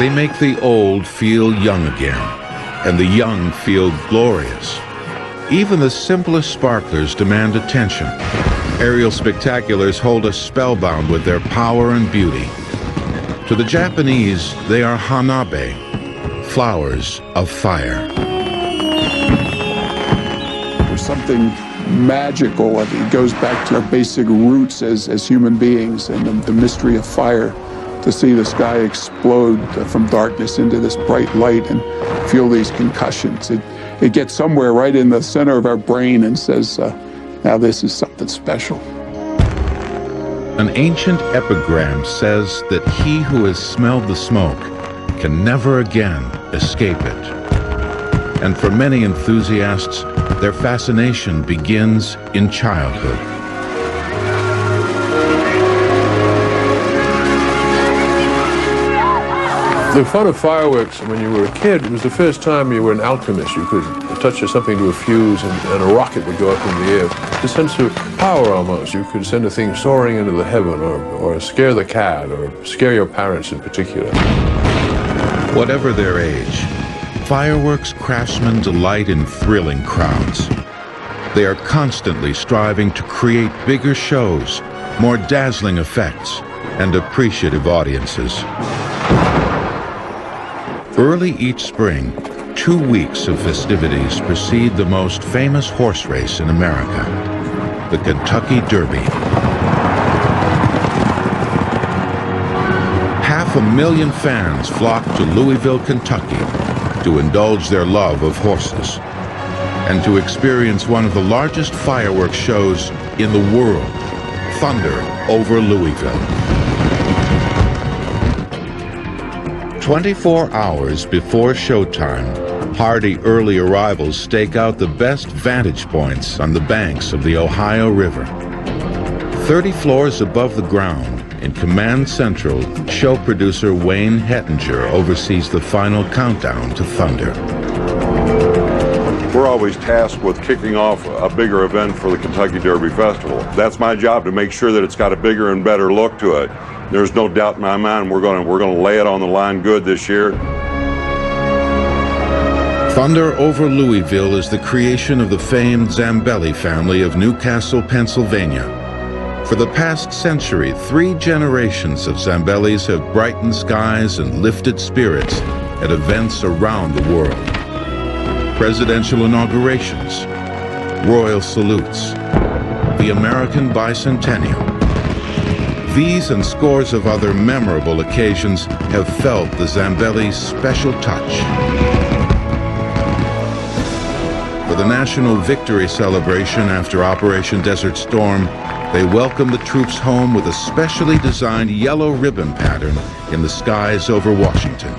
They make the old feel young again, and the young feel glorious. Even the simplest sparklers demand attention. Aerial spectaculars hold us spellbound with their power and beauty. To the Japanese, they are hanabe, flowers of fire. There's something magical. It goes back to our basic roots as human beings and the mystery of fire. To see the sky explode from darkness into this bright light and feel these concussions. It gets somewhere right in the center of our brain and says, now this is something special. An ancient epigram says that he who has smelled the smoke can never again escape it. And for many enthusiasts, their fascination begins in childhood. The fun of fireworks when you were a kid was the first time you were an alchemist. You could touch something to a fuse and a rocket would go up in the air. The sense of power almost. You could send a thing soaring into the heaven or scare the cat or scare your parents in particular. Whatever their age, fireworks craftsmen delight in thrilling crowds. They are constantly striving to create bigger shows, more dazzling effects, and appreciative audiences. Early each spring, 2 weeks of festivities precede the most famous horse race in America, the Kentucky Derby. 500,000 fans flock to Louisville, Kentucky to indulge their love of horses and to experience one of the largest fireworks shows in the world, Thunder over Louisville. 24 hours before showtime, hardy early arrivals stake out the best vantage points on the banks of the Ohio River. 30 floors above the ground, in Command Central, show producer Wayne Hettinger oversees the final countdown to Thunder. We're always tasked with kicking off a bigger event for the Kentucky Derby Festival. That's my job, to make sure that it's got a bigger and better look to it. There's no doubt in my mind we're going to lay it on the line good this year. Thunder over Louisville is the creation of the famed Zambelli family of Newcastle, Pennsylvania. For the past century, 3 generations of Zambellis have brightened skies and lifted spirits at events around the world. Presidential inaugurations, royal salutes, the American bicentennial. These and scores of other memorable occasions have felt the Zambelli's special touch. For the National Victory Celebration after Operation Desert Storm, they welcome the troops home with a specially designed yellow ribbon pattern in the skies over Washington.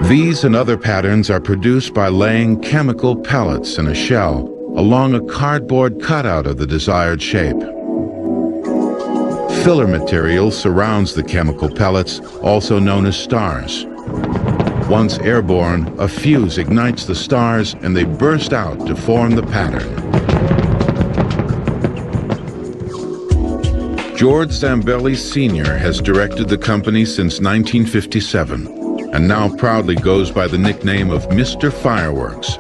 These and other patterns are produced by laying chemical pellets in a shell along a cardboard cutout of the desired shape. Filler material surrounds the chemical pellets, also known as stars. Once airborne, a fuse ignites the stars and they burst out to form the pattern. George Zambelli Sr. has directed the company since 1957 and now proudly goes by the nickname of Mr. Fireworks.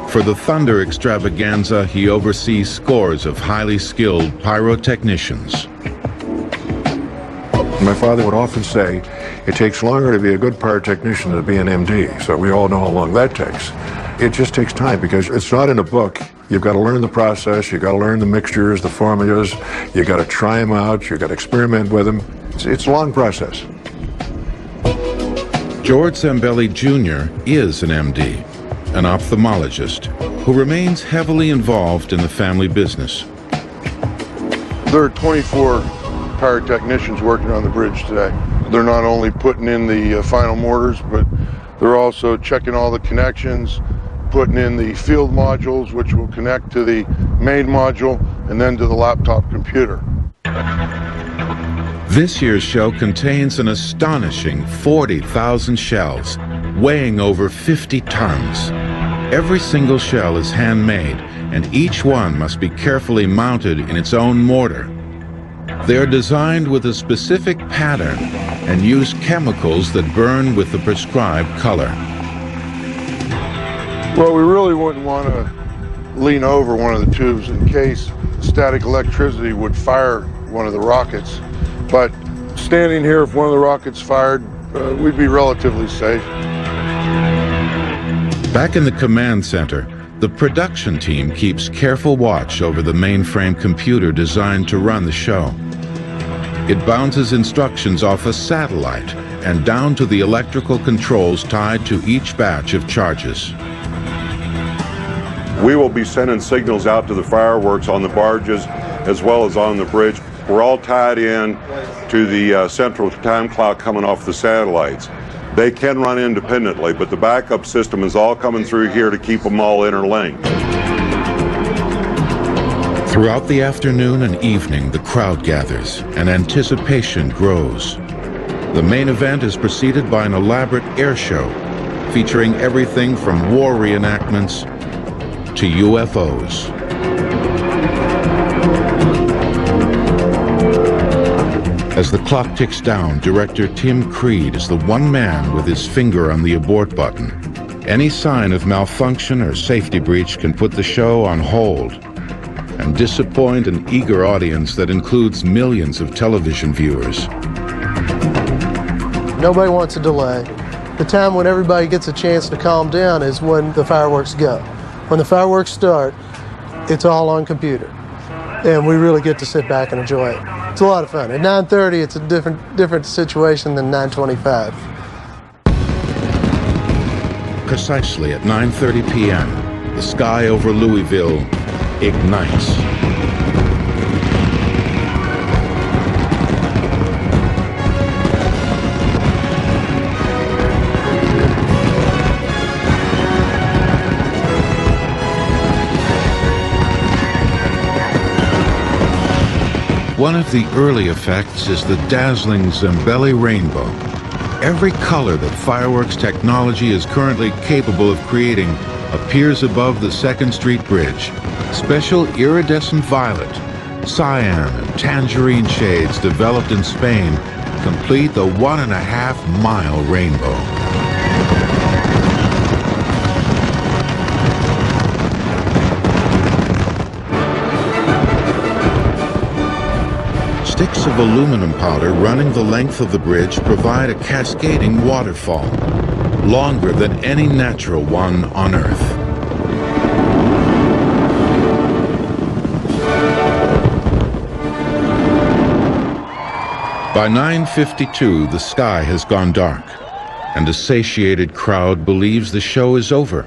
For the Thunder extravaganza, he oversees scores of highly skilled pyrotechnicians. My father would often say, it takes longer to be a good pyrotechnician than to be an MD, so we all know how long that takes. It just takes time because it's not in a book. You've got to learn the process, you've got to learn the mixtures, the formulas, you've got to try them out, you've got to experiment with them. It's a long process. George Zambelli Jr. is an MD, an ophthalmologist who remains heavily involved in the family business. There are 24 pyrotechnicians working on the bridge today. They're not only putting in the final mortars, but they're also checking all the connections, putting in the field modules, which will connect to the main module and then to the laptop computer. This year's show contains an astonishing 40,000 shells, weighing over 50 tons. Every single shell is handmade, and each one must be carefully mounted in its own mortar. They are designed with a specific pattern and use chemicals that burn with the prescribed color. Well, we really wouldn't want to lean over one of the tubes in case static electricity would fire one of the rockets. But standing here, if one of the rockets fired, we'd be relatively safe. Back in the command center, the production team keeps careful watch over the mainframe computer designed to run the show. It bounces instructions off a satellite and down to the electrical controls tied to each batch of charges. We will be sending signals out to the fireworks on the barges as well as on the bridge. We're all tied in to the central time clock coming off the satellites. They can run independently, but the backup system is all coming through here to keep them all interlinked. Throughout the afternoon and evening, the crowd gathers and anticipation grows. The main event is preceded by an elaborate air show featuring everything from war reenactments to UFOs. As the clock ticks down, director Tim Creed is the one man with his finger on the abort button. Any sign of malfunction or safety breach can put the show on hold and disappoint an eager audience that includes millions of television viewers. Nobody wants a delay. The time when everybody gets a chance to calm down is when the fireworks go. When the fireworks start, it's all on computer, and we really get to sit back and enjoy it. It's a lot of fun. At 9:30, it's a different situation than 9:25. Precisely at 9:30 p.m., the sky over Louisville ignites. One of the early effects is the dazzling Zambelli rainbow. Every color that fireworks technology is currently capable of creating appears above the 2nd Street Bridge. Special iridescent violet, cyan, and tangerine shades developed in Spain complete the 1.5-mile rainbow. Sticks of aluminum powder running the length of the bridge provide a cascading waterfall, longer than any natural one on Earth. By 9:52, the sky has gone dark, and a satiated crowd believes the show is over.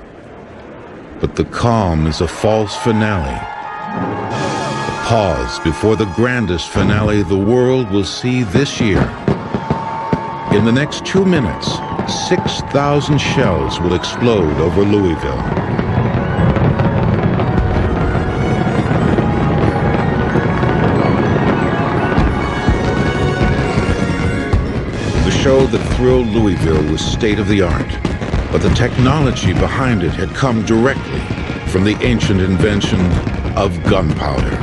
But the calm is a false finale. Pause before the grandest finale the world will see this year. In the next 2 minutes, 6,000 shells will explode over Louisville. The show that thrilled Louisville was state-of-the-art, but the technology behind it had come directly from the ancient invention of gunpowder.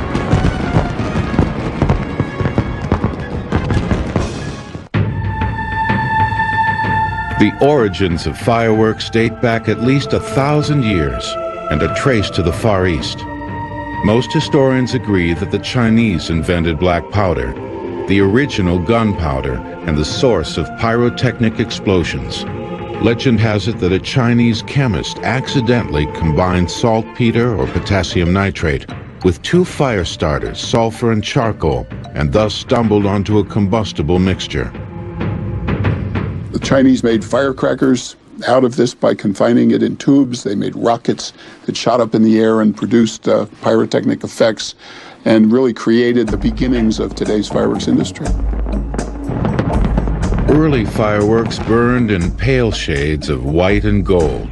The origins of fireworks date back at least 1,000 years and are traced to the Far East. Most historians agree that the Chinese invented black powder, the original gunpowder and the source of pyrotechnic explosions. Legend has it that a Chinese chemist accidentally combined saltpeter or potassium nitrate with 2 fire starters, sulfur and charcoal, and thus stumbled onto a combustible mixture. The Chinese made firecrackers out of this by confining it in tubes. They made rockets that shot up in the air and produced pyrotechnic effects and really created the beginnings of today's fireworks industry. Early fireworks burned in pale shades of white and gold,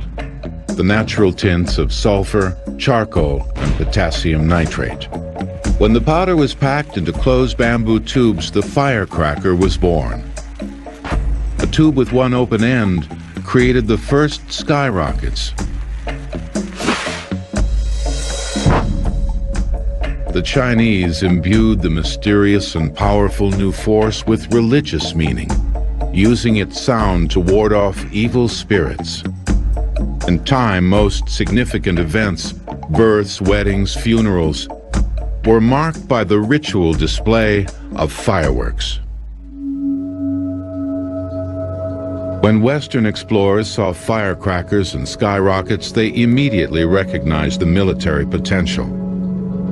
the natural tints of sulfur, charcoal, and potassium nitrate. When the powder was packed into closed bamboo tubes, the firecracker was born. A tube with one open end created the first skyrockets. the Chinese imbued the mysterious and powerful new force with religious meaning, using its sound to ward off evil spirits. In time, most significant events, births, weddings, funerals, were marked by the ritual display of fireworks. When Western explorers saw firecrackers and skyrockets, they immediately recognized the military potential.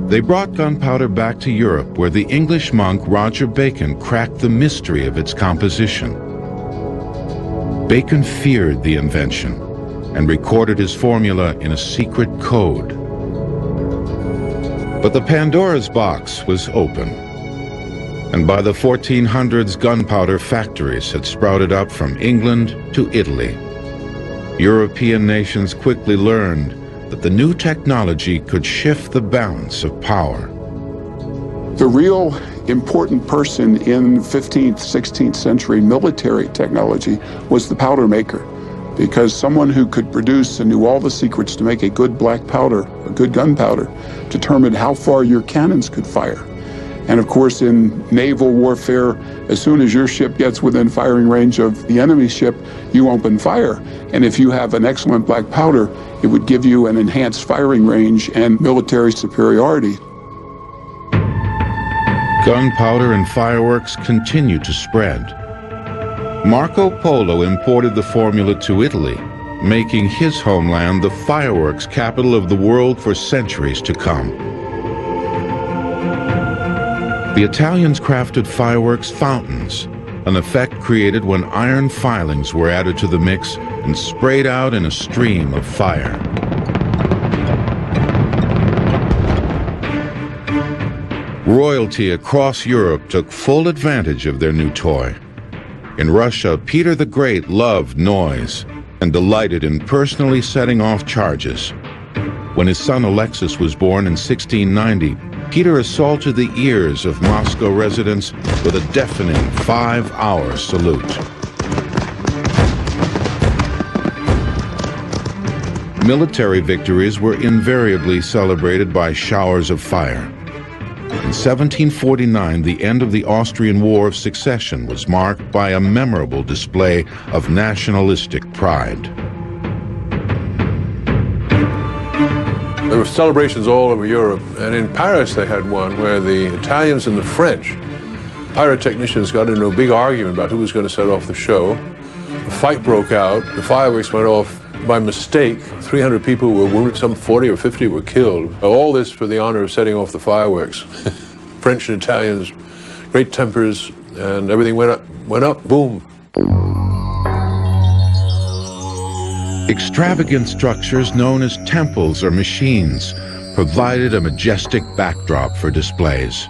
They brought gunpowder back to Europe, where the English monk Roger Bacon cracked the mystery of its composition. Bacon feared the invention and recorded his formula in a secret code. But the Pandora's box was open, and by the 1400s, gunpowder factories had sprouted up from England to Italy. European nations quickly learned that the new technology could shift the balance of power. The real important person in 15th, 16th century military technology was the powder maker, because someone who could produce and knew all the secrets to make a good black powder, a good gunpowder, determined how far your cannons could fire. And of course, in naval warfare, as soon as your ship gets within firing range of the enemy ship, you open fire. And if you have an excellent black powder, it would give you an enhanced firing range and military superiority. Gunpowder and fireworks continued to spread. Marco Polo imported the formula to Italy, making his homeland the fireworks capital of the world for centuries to come. The Italians crafted fireworks fountains, an effect created when iron filings were added to the mix and sprayed out in a stream of fire. Royalty across Europe took full advantage of their new toy. In Russia, Peter the Great loved noise and delighted in personally setting off charges. When his son Alexis was born in 1690, Peter assaulted the ears of Moscow residents with a deafening 5-hour salute. Military victories were invariably celebrated by showers of fire. In 1749, the end of the Austrian War of Succession was marked by a memorable display of nationalistic pride. There were celebrations all over Europe, and in Paris they had one where the Italians and the French pyrotechnicians got into a big argument about who was going to set off the show. A fight broke out, the fireworks went off by mistake. 300 people were wounded, some 40 or 50 were killed. All this for the honor of setting off the fireworks. French and Italians, great tempers, and everything went up, boom. Extravagant structures known as temples or machines provided a majestic backdrop for displays.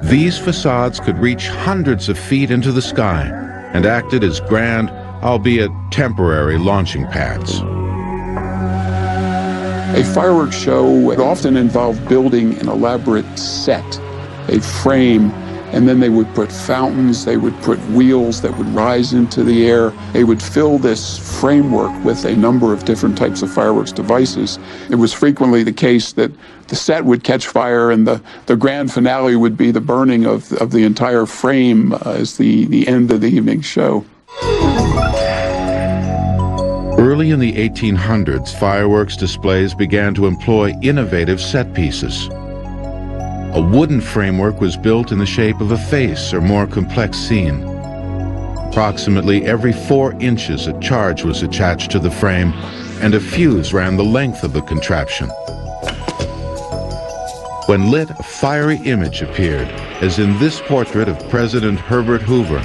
These facades could reach hundreds of feet into the sky and acted as grand, albeit temporary, launching pads. A fireworks show would often involve building an elaborate set, a frame, and then they would put fountains, they would put wheels that would rise into the air. They would fill this framework with a number of different types of fireworks devices. It was frequently the case that the set would catch fire and the grand finale would be the burning of the entire frame as the end of the evening show. Early in the 1800s, fireworks displays began to employ innovative set pieces. A wooden framework was built in the shape of a face or more complex scene. Approximately every 4 inches a charge was attached to the frame, and a fuse ran the length of the contraption. When lit, a fiery image appeared, as in this portrait of President Herbert Hoover.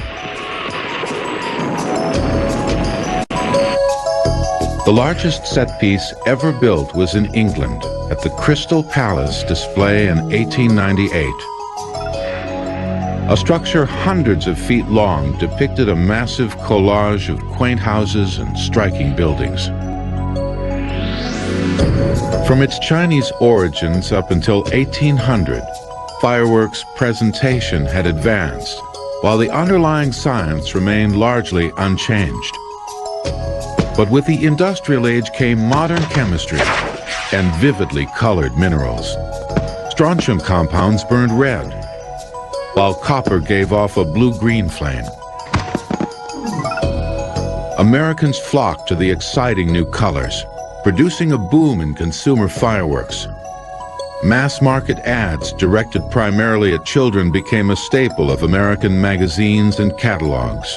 The largest set piece ever built was in England, at the Crystal Palace display in 1898. A structure hundreds of feet long depicted a massive collage of quaint houses and striking buildings. From its Chinese origins up until 1800, fireworks presentation had advanced, while the underlying science remained largely unchanged. But with the industrial age came modern chemistry and vividly colored minerals. Strontium compounds burned red, while copper gave off a blue-green flame. Americans flocked to the exciting new colors, producing a boom in consumer fireworks. Mass-market ads directed primarily at children became a staple of American magazines and catalogs.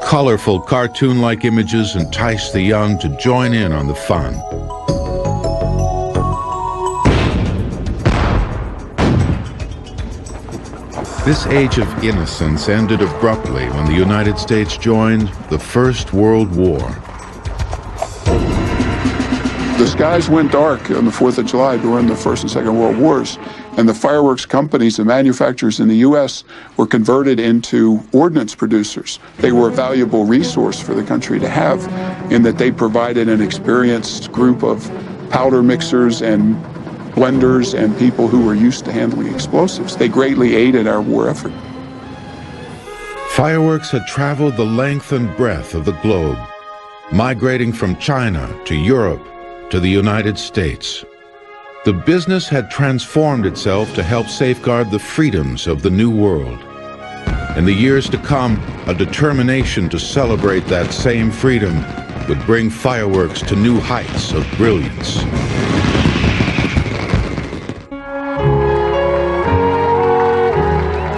Colorful, cartoon-like images enticed the young to join in on the fun. This age of innocence ended abruptly when the United States joined the First World War. The skies went dark on the 4th of July during the First and Second World Wars, and the fireworks companies and manufacturers in the U.S. were converted into ordnance producers. They were a valuable resource for the country to have in that they provided an experienced group of powder mixers and blenders and people who were used to handling explosives. They greatly aided our war effort. Fireworks had traveled the length and breadth of the globe, migrating from China to Europe to the United States. The business had transformed itself to help safeguard the freedoms of the New World. In the years to come, a determination to celebrate that same freedom would bring fireworks to new heights of brilliance.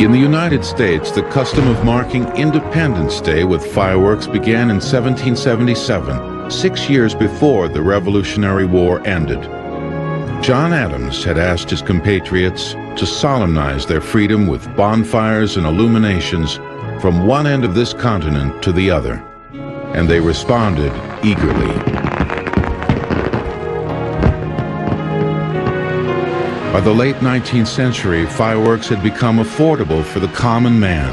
In the United States, the custom of marking Independence Day with fireworks began in 1777, 6 years before the Revolutionary War ended. John Adams had asked his compatriots to solemnize their freedom with bonfires and illuminations from one end of this continent to the other, and they responded eagerly. By the late 19th century, fireworks had become affordable for the common man,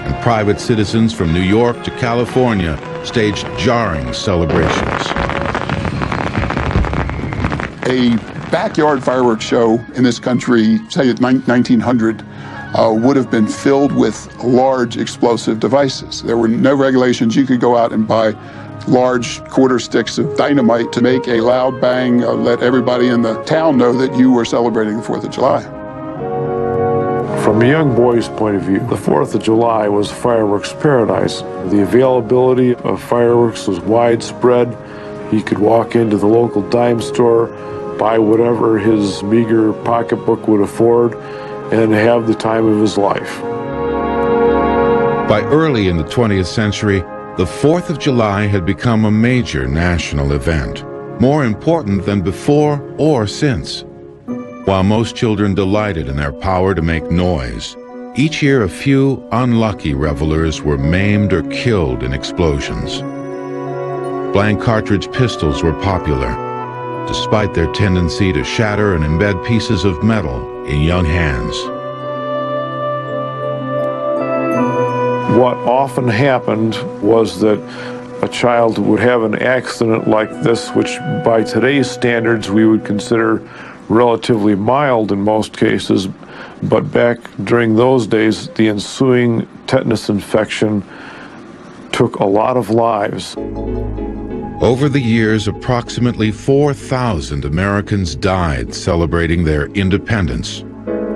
and private citizens from New York to California staged jarring celebrations. A backyard fireworks show in this country, say at 1900, would have been filled with large explosive devices. There were no regulations. You could go out and buy large quarter sticks of dynamite to make a loud bang, let everybody in the town know that you were celebrating the 4th of July. From a young boy's point of view, the 4th of July was fireworks paradise. The availability of fireworks was widespread. He could walk into the local dime store, buy whatever his meager pocketbook would afford, and have the time of his life. By early in the 20th century, the 4th of July had become a major national event, more important than before or since. While most children delighted in their power to make noise, each year a few unlucky revelers were maimed or killed in explosions. Blank cartridge pistols were popular, despite their tendency to shatter and embed pieces of metal in young hands. What often happened was that a child would have an accident like this, which by today's standards we would consider relatively mild in most cases, but back during those days, the ensuing tetanus infection took a lot of lives. Over the years, approximately 4,000 Americans died celebrating their independence,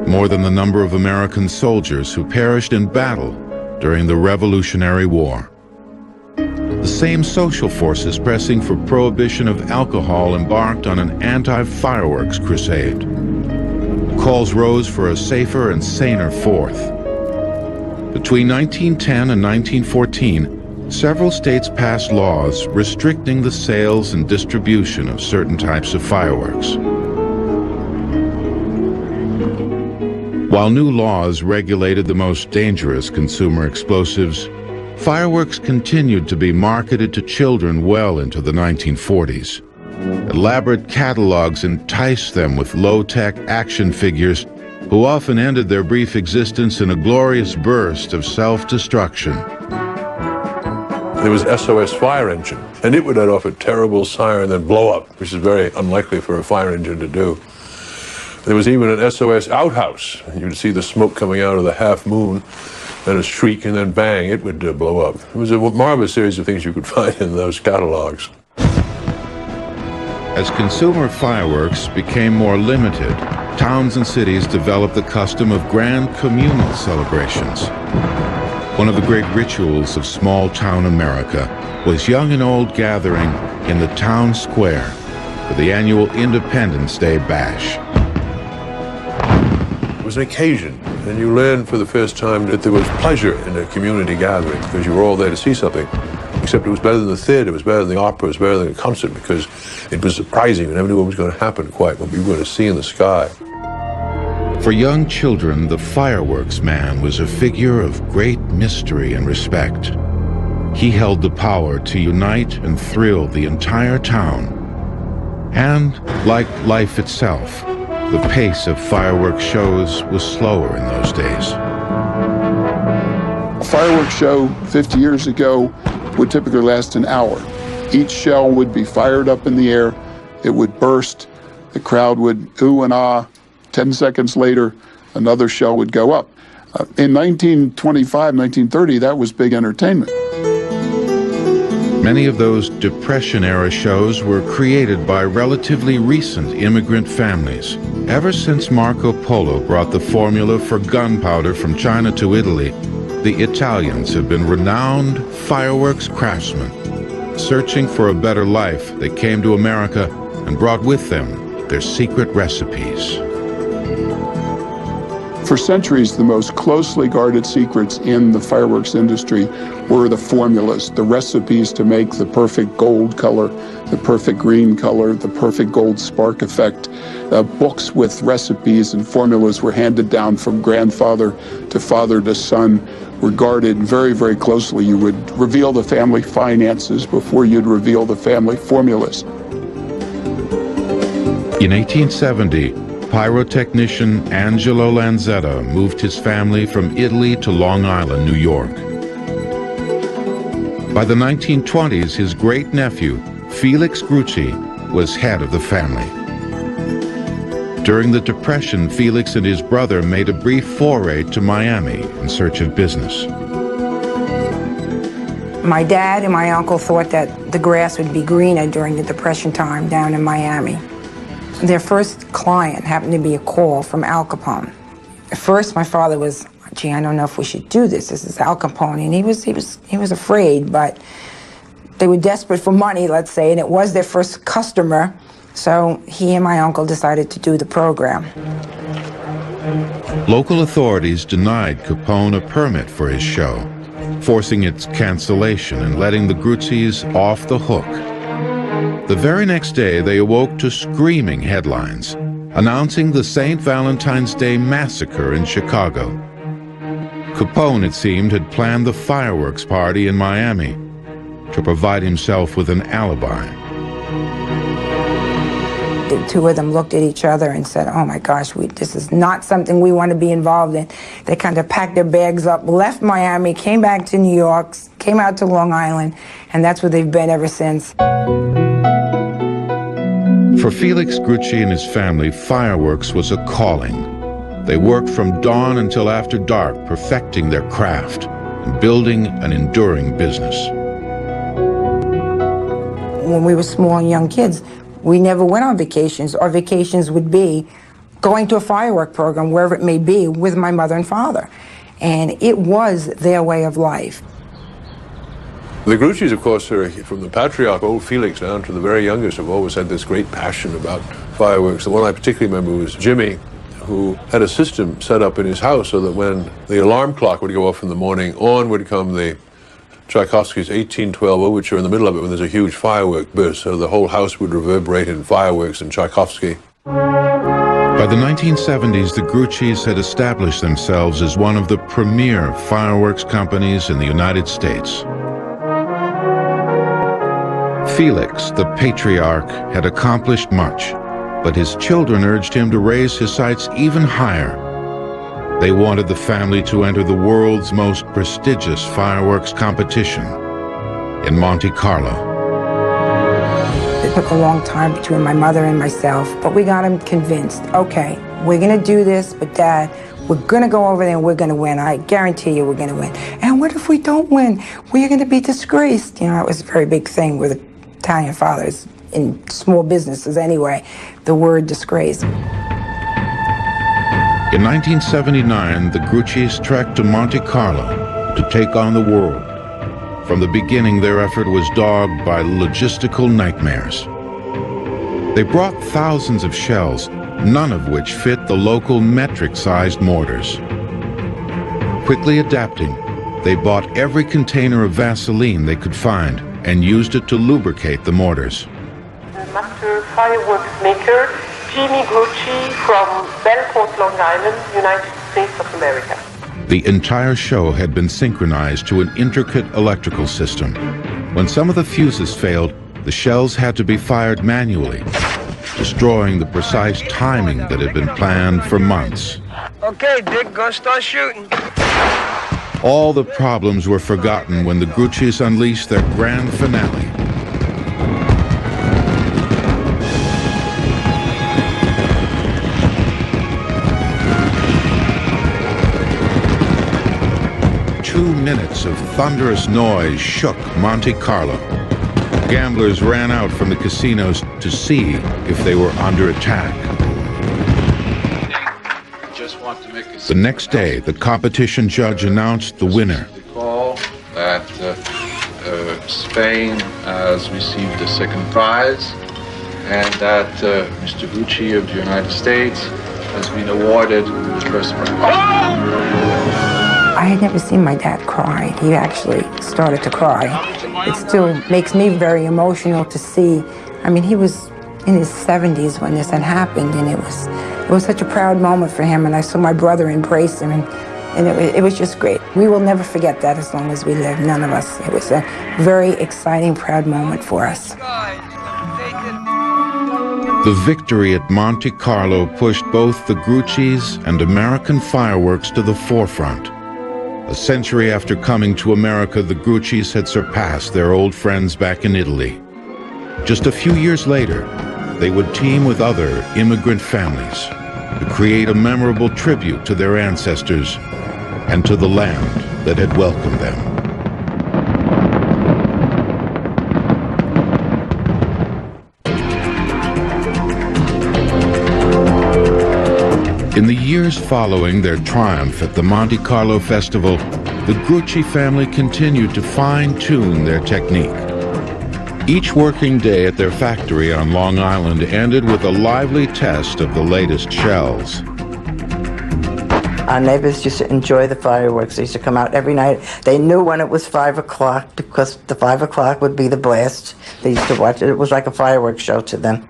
more than the number of American soldiers who perished in battle during the Revolutionary War. The same social forces pressing for prohibition of alcohol embarked on an anti-fireworks crusade. Calls rose for a safer and saner 4th. Between 1910 and 1914, several states passed laws restricting the sales and distribution of certain types of fireworks. While new laws regulated the most dangerous consumer explosives, fireworks continued to be marketed to children well into the 1940s. Elaborate catalogs enticed them with low-tech action figures who often ended their brief existence in a glorious burst of self-destruction. There was SOS fire engine, and it would let off a terrible siren and then blow up, which is very unlikely for a fire engine to do. There was even an SOS outhouse. You'd see the smoke coming out of the half moon, and a shriek, and then bang, it would blow up. It was a marvelous series of things you could find in those catalogs. As consumer fireworks became more limited, towns and cities developed the custom of grand communal celebrations. One of the great rituals of small-town America was young and old gathering in the town square for the annual Independence Day Bash. It was an occasion, and you learned for the first time that there was pleasure in a community gathering because you were all there to see something. Except it was better than the theater, it was better than the opera, it was better than a concert because it was surprising. You never knew what was going to happen quite, what we were going to see in the sky. For young children, the fireworks man was a figure of great mystery and respect. He held the power to unite and thrill the entire town. And, like life itself, the pace of fireworks shows was slower in those days. A fireworks show 50 years ago would typically last an hour. Each shell would be fired up in the air, it would burst, the crowd would ooh and ah. 10 seconds later, another shell would go up. In 1925, 1930, that was big entertainment. Many of those Depression-era shows were created by relatively recent immigrant families. Ever since Marco Polo brought the formula for gunpowder from China to Italy, the Italians have been renowned fireworks craftsmen. Searching for a better life, they came to America and brought with them their secret recipes. For centuries, the most closely guarded secrets in the fireworks industry were the formulas, the recipes to make the perfect gold color, the perfect green color, the perfect gold spark effect. Books with recipes and formulas were handed down from grandfather to son, were guarded very, very closely. You would reveal the family finances before you'd reveal the family formulas. In 1870, pyrotechnician Angelo Lanzetta moved his family from Italy to Long Island, New York. By the 1920s, his great-nephew, Felix Grucci, was head of the family. During the Depression, Felix and his brother made a brief foray to Miami in search of business. My dad and my uncle thought that the grass would be greener during the Depression time down in Miami. Their first client happened to be a call from Al Capone. At first, my father was, gee, I don't know if we should do this. This is Al Capone, and he was afraid, but they were desperate for money, let's say, and it was their first customer. So he and my uncle decided to do the program. Local authorities denied Capone a permit for his show, forcing its cancellation and letting the Gruccis off the hook. The very next day, they awoke to screaming headlines announcing the St. Valentine's Day Massacre in Chicago. Capone, it seemed, had planned the fireworks party in Miami to provide himself with an alibi. The two of them looked at each other and said, oh my gosh, this is not something we want to be involved in. They kind of packed their bags up, left Miami, came back to New York, came out to Long Island, and that's where they've been ever since. For Felix Grucci and his family, fireworks was a calling. They worked from dawn until after dark, perfecting their craft and building an enduring business. When we were small and young kids, we never went on vacations. Our vacations would be going to a firework program, wherever it may be, with my mother and father. And it was their way of life. The Gruccis, of course, are from the patriarch, old Felix, down to the very youngest, have always had this great passion about fireworks. The one I particularly remember was Jimmy, who had a system set up in his house so that when the alarm clock would go off in the morning, on would come the Tchaikovsky's 1812 overture in the middle of it when there's a huge firework burst, so the whole house would reverberate in fireworks and Tchaikovsky. By the 1970s, the Gruccis had established themselves as one of the premier fireworks companies in the United States. Felix, the patriarch, had accomplished much, but his children urged him to raise his sights even higher. They wanted the family to enter the world's most prestigious fireworks competition in Monte Carlo. It took a long time between my mother and myself, but we got them convinced. Okay, we're gonna do this, but Dad, we're gonna go over there and we're gonna win. I guarantee you we're gonna win. And what if we don't win? We're gonna be disgraced. You know, it was a very big thing with Italian fathers in small businesses anyway, the word disgrace. In 1979, the Gruccis trekked to Monte Carlo to take on the world. From the beginning, their effort was dogged by logistical nightmares. They brought thousands of shells, none of which fit the local metric-sized mortars. Quickly adapting, they bought every container of Vaseline they could find and used it to lubricate the mortars. The master fireworks maker, Jimmy Grucci from Belport, Long Island, United States of America. The entire show had been synchronized to an intricate electrical system. When some of the fuses failed, the shells had to be fired manually, destroying the precise timing that had been planned for months. Okay, Dick, go start shooting. All the problems were forgotten when the Gruccis unleashed their grand finale. Minutes of thunderous noise shook Monte Carlo. Gamblers ran out from the casinos to see if they were under attack. The next day, the competition judge announced the winner. Call that Spain has received the second prize and that Mr. Grucci of the United States has been awarded the first prize. I had never seen my dad cry. He actually started to cry. It still makes me very emotional to see. I mean, he was in his 70s when this had happened, and it was such a proud moment for him, and I saw my brother embrace him, and it was just great. We will never forget that as long as we live, none of us. It was a very exciting, proud moment for us. The victory at Monte Carlo pushed both the Gruccis and American fireworks to the forefront. A century after coming to America, the Gruccis had surpassed their old friends back in Italy. Just a few years later, they would team with other immigrant families to create a memorable tribute to their ancestors and to the land that had welcomed them. In the years following their triumph at the Monte Carlo Festival, the Grucci family continued to fine-tune their technique. Each working day at their factory on Long Island ended with a lively test of the latest shells. Our neighbors used to enjoy the fireworks. They used to come out every night. They knew when it was 5 o'clock because the 5 o'clock would be the blast. They used to watch it. It was like a fireworks show to them.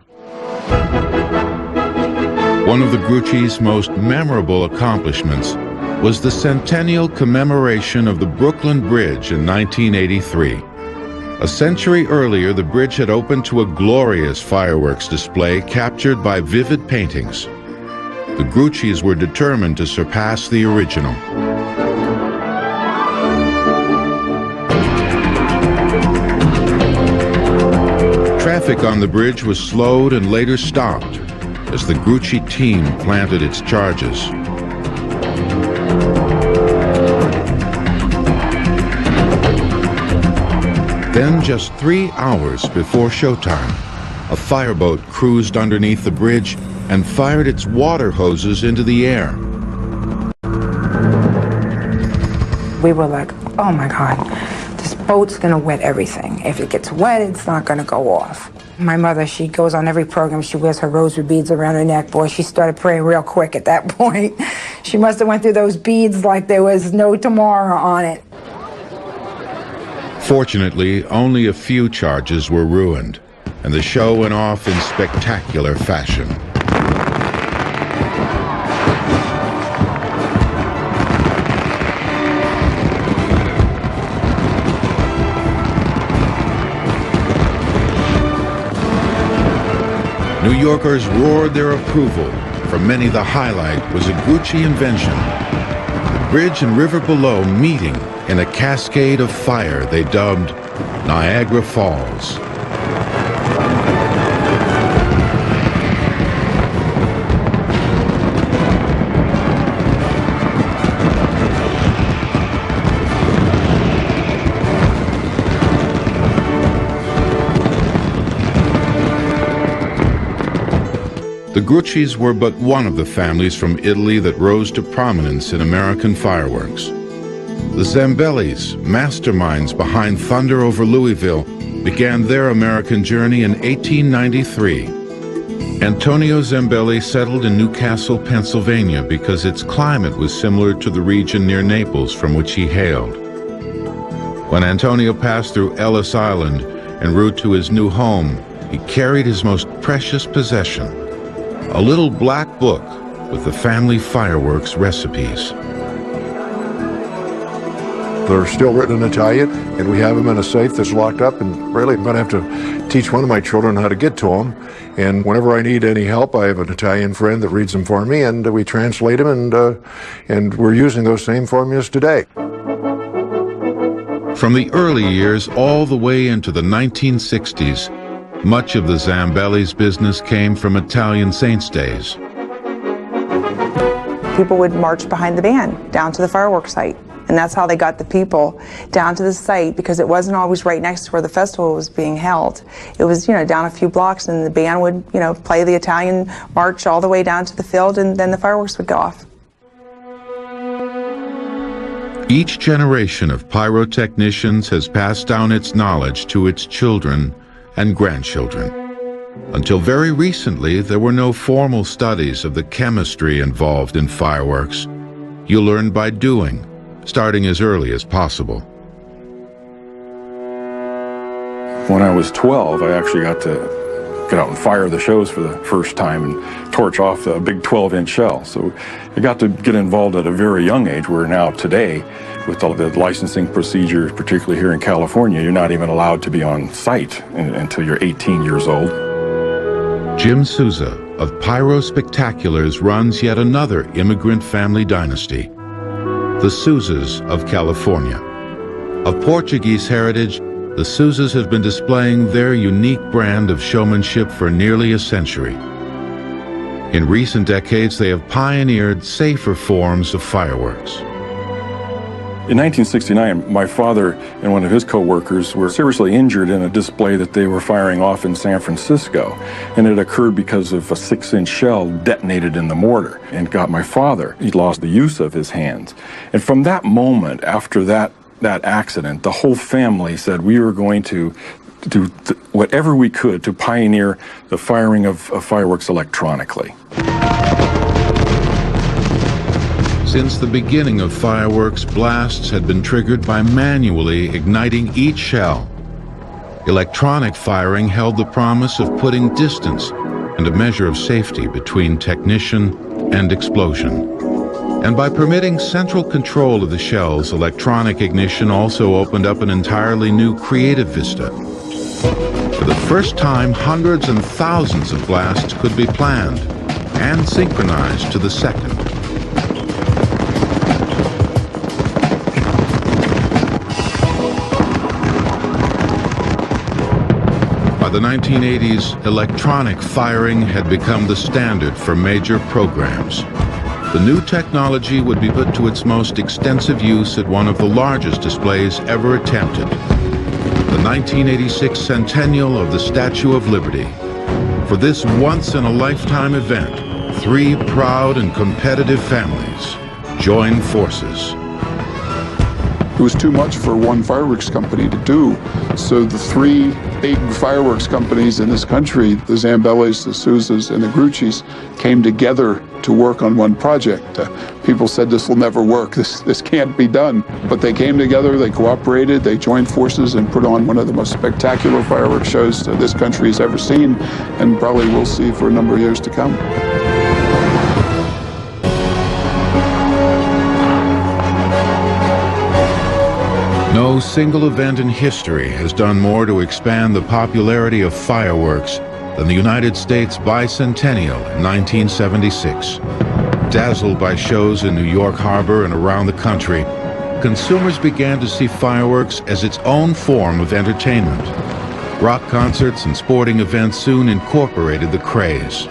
One of the Grucci's most memorable accomplishments was the centennial commemoration of the Brooklyn Bridge in 1983. A century earlier, the bridge had opened to a glorious fireworks display captured by vivid paintings. The Gruccis were determined to surpass the original. Traffic on the bridge was slowed and later stopped as the Grucci team planted its charges. Then, just 3 hours before showtime, a fireboat cruised underneath the bridge and fired its water hoses into the air. We were like, oh my God, this boat's gonna wet everything. If it gets wet, it's not gonna go off. My mother, she goes on every program. She wears her rosary beads around her neck. Boy, she started praying real quick at that point. She must have went through those beads like there was no tomorrow on it. Fortunately, only a few charges were ruined, and the show went off in spectacular fashion. New Yorkers roared their approval. For many, the highlight was a Grucci invention. The bridge and river below meeting in a cascade of fire they dubbed Niagara Falls. The Gruccis were but one of the families from Italy that rose to prominence in American fireworks. The Zambellis, masterminds behind Thunder over Louisville, began their American journey in 1893. Antonio Zambelli settled in Newcastle, Pennsylvania because its climate was similar to the region near Naples from which he hailed. When Antonio passed through Ellis Island en route to his new home, he carried his most precious possession, a little black book with the family fireworks recipes. They're still written in Italian, and we have them in a safe that's locked up, and really I'm going to have to teach one of my children how to get to them. And whenever I need any help, I have an Italian friend that reads them for me, and we translate them, and we're using those same formulas today. From the early years all the way into the 1960s, much of the Zambellis' business came from Italian saints' days. People would march behind the band down to the fireworks site. And that's how they got the people down to the site, because it wasn't always right next to where the festival was being held. It was, down a few blocks, and the band would, play the Italian march all the way down to the field, and then the fireworks would go off. Each generation of pyrotechnicians has passed down its knowledge to its children and grandchildren. Until very recently, there were no formal studies of the chemistry involved in fireworks. You learn by doing, starting as early as possible. When I was 12, I actually got to get out and fire the shows for the first time and torch off a big 12-inch shell. So I got to get involved at a very young age, where now today, with all the licensing procedures, particularly here in California, you're not even allowed to be on site until you're 18 years old. Jim Souza of Pyro Spectaculars runs yet another immigrant family dynasty, the Souzas of California. Of Portuguese heritage, the Souzas have been displaying their unique brand of showmanship for nearly a century. In recent decades, they have pioneered safer forms of fireworks. In 1969, my father and one of his co-workers were seriously injured in a display that they were firing off in San Francisco. And it occurred because of a 6-inch shell detonated in the mortar and got my father. He lost the use of his hands. And from that moment, after that accident, the whole family said we were going to do whatever we could to pioneer the firing of fireworks electronically. Since the beginning of fireworks, blasts had been triggered by manually igniting each shell. Electronic firing held the promise of putting distance and a measure of safety between technician and explosion. And by permitting central control of the shells, electronic ignition also opened up an entirely new creative vista. For the first time, hundreds and thousands of blasts could be planned and synchronized to the second. By the 1980s, electronic firing had become the standard for major programs. The new technology would be put to its most extensive use at one of the largest displays ever attempted, the 1986 centennial of the Statue of Liberty. For this once-in-a-lifetime event, 3 proud and competitive families joined forces. It was too much for one fireworks company to do. So the 3 big fireworks companies in this country, the Zambellis, the Souzas, and the Gruccis, came together to work on one project. People said this will never work, this can't be done. But they came together, they cooperated, they joined forces and put on one of the most spectacular fireworks shows this country has ever seen, and probably will see for a number of years to come. No single event in history has done more to expand the popularity of fireworks than the United States bicentennial in 1976. Dazzled by shows in New York Harbor and around the country, consumers began to see fireworks as its own form of entertainment. Rock concerts and sporting events soon incorporated the craze.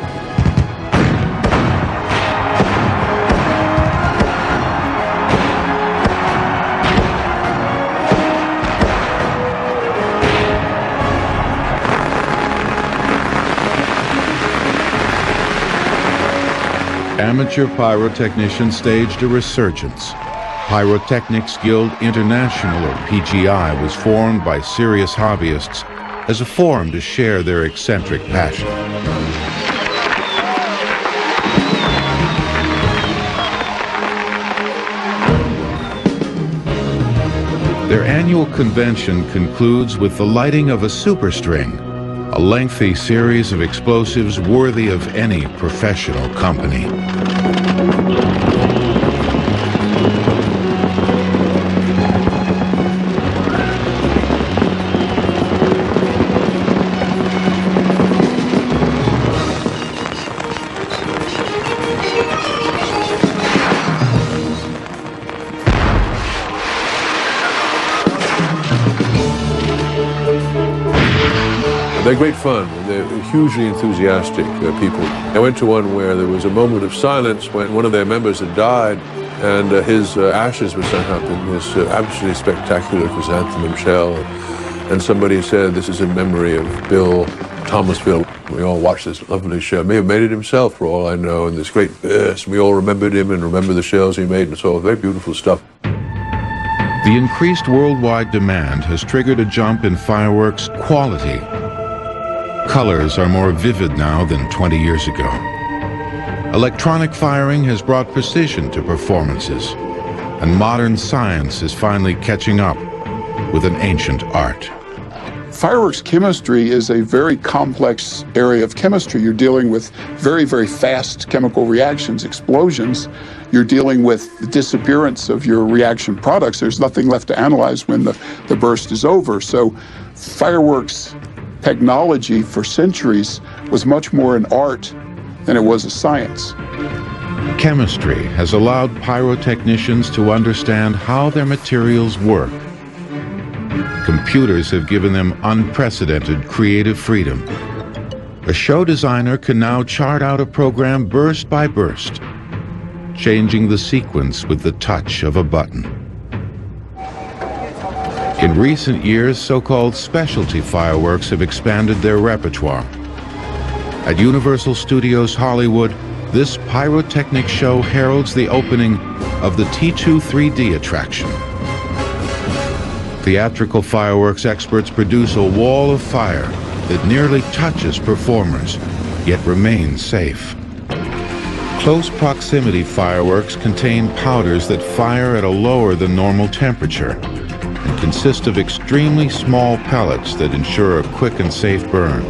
amateur pyrotechnicians staged a resurgence. Pyrotechnics Guild International, or PGI, was formed by serious hobbyists as a forum to share their eccentric passion. Their annual convention concludes with the lighting of a superstring, a lengthy series of explosives worthy of any professional company. They're great fun. They're hugely enthusiastic people. I went to one where there was a moment of silence when one of their members had died, and his ashes were sent up in this absolutely spectacular chrysanthemum shell. And somebody said, "This is in memory of Bill Thomasville." We all watched this lovely show. May have made it himself, for all I know, and this great burst. We all remembered him and remember the shells he made, and so very beautiful stuff. The increased worldwide demand has triggered a jump in fireworks quality. Colors are more vivid now than 20 years ago. Electronic firing has brought precision to performances, and modern science is finally catching up with an ancient art. Fireworks chemistry is a very complex area of chemistry. You're dealing with very, very fast chemical reactions, explosions. You're dealing with the disappearance of your reaction products. There's nothing left to analyze when the burst is over. So fireworks technology for centuries was much more an art than it was a science. Chemistry has allowed pyrotechnicians to understand how their materials work. Computers have given them unprecedented creative freedom. A show designer can now chart out a program burst by burst, changing the sequence with the touch of a button. In recent years, so-called specialty fireworks have expanded their repertoire. At Universal Studios Hollywood, this pyrotechnic show heralds the opening of the T2 3D attraction. Theatrical fireworks experts produce a wall of fire that nearly touches performers, yet remains safe. Close proximity fireworks contain powders that fire at a lower than normal temperature and consist of extremely small pellets that ensure a quick and safe burn.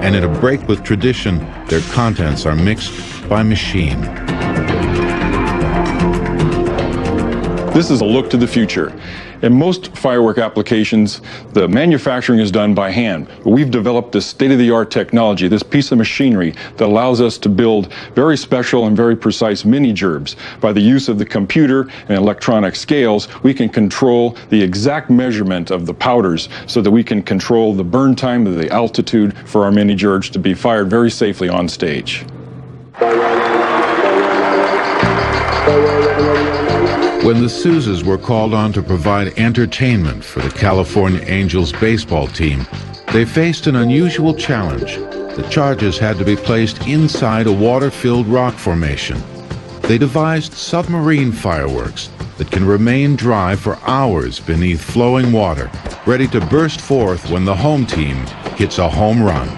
And in a break with tradition, their contents are mixed by machine. This is a look to the future. In most firework applications, the manufacturing is done by hand. We've developed this state-of-the-art technology, this piece of machinery that allows us to build very special and very precise mini-gerbs. By the use of the computer and electronic scales, we can control the exact measurement of the powders so that we can control the burn time, the altitude for our mini-gerbs to be fired very safely on stage. When the Souzas were called on to provide entertainment for the California Angels baseball team, they faced an unusual challenge. The charges had to be placed inside a water-filled rock formation. They devised submarine fireworks that can remain dry for hours beneath flowing water, ready to burst forth when the home team hits a home run.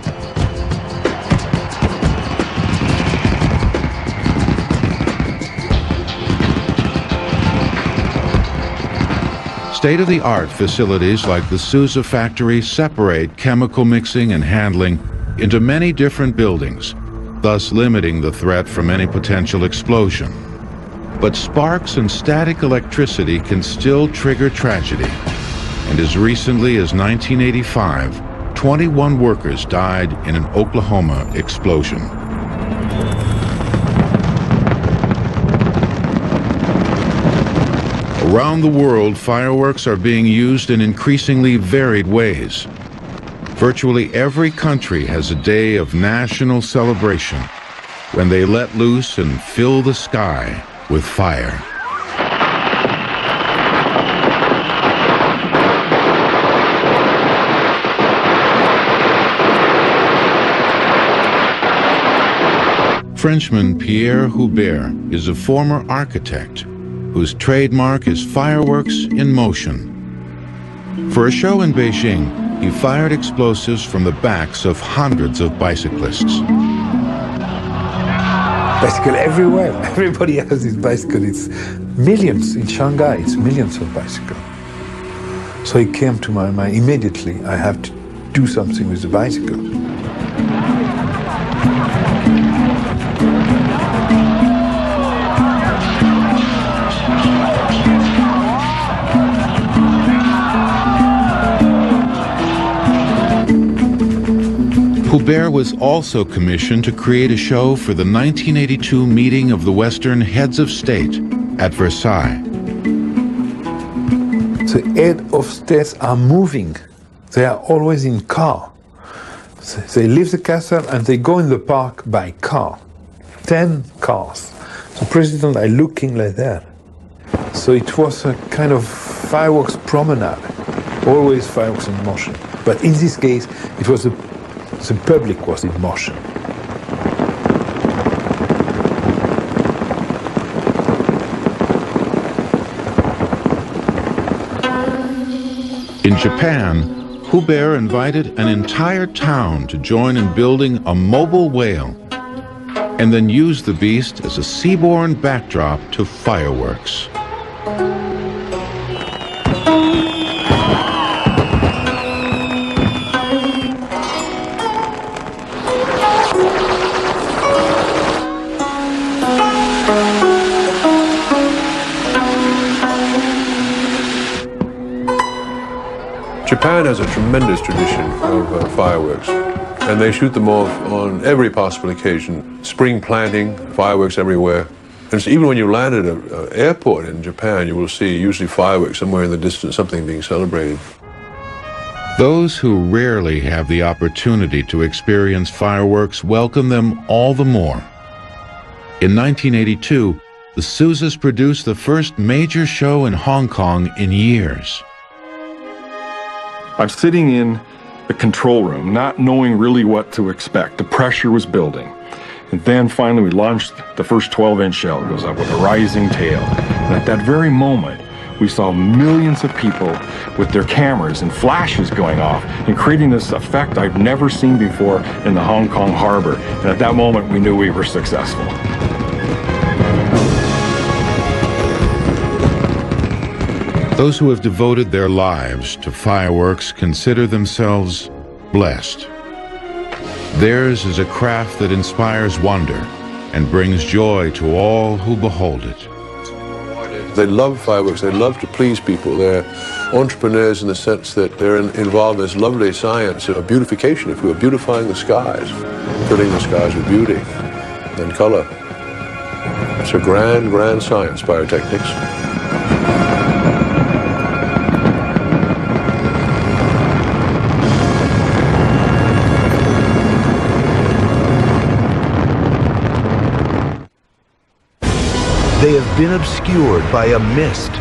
State-of-the-art facilities like the Souza factory separate chemical mixing and handling into many different buildings, thus limiting the threat from any potential explosion. But sparks and static electricity can still trigger tragedy. And as recently as 1985, 21 workers died in an Oklahoma explosion. Around the world, fireworks are being used in increasingly varied ways. Virtually every country has a day of national celebration when they let loose and fill the sky with fire. Frenchman Pierre Hubert is a former architect whose trademark is fireworks in motion. For a show in Beijing, he fired explosives from the backs of hundreds of bicyclists. Bicycle everywhere. Everybody has this bicycle. It's millions in Shanghai. It's millions of bicycles. So it came to my mind immediately. I have to do something with the bicycle. Hubert was also commissioned to create a show for the 1982 meeting of the Western heads of state at Versailles. The heads of states are moving. They are always in car. They leave the castle and they go in the park by car. 10 cars. The president are looking like that. So it was a kind of fireworks promenade. Always fireworks in motion. But in this case, it was the public was in motion. In Japan, Hubert invited an entire town to join in building a mobile whale and then used the beast as a seaborne backdrop to fireworks. Japan has a tremendous tradition of fireworks, and they shoot them off on every possible occasion. Spring planting, fireworks everywhere. And so even when you land at an airport in Japan, you will see usually fireworks somewhere in the distance, something being celebrated. Those who rarely have the opportunity to experience fireworks welcome them all the more. In 1982, the Souzas produced the first major show in Hong Kong in years. I'm sitting in the control room, not knowing really what to expect. The pressure was building. And then finally we launched the first 12-inch shell. It goes up with a rising tail. And at that very moment, we saw millions of people with their cameras and flashes going off and creating this effect I've never seen before in the Hong Kong harbor. And at that moment, we knew we were successful. Those who have devoted their lives to fireworks consider themselves blessed. Theirs is a craft that inspires wonder and brings joy to all who behold it. They love fireworks. They love to please people. They're entrepreneurs in the sense that they're involved in this lovely science of beautification. If we were beautifying the skies, filling the skies with beauty and color. It's a grand, grand science, pyrotechnics. They have been obscured by a mist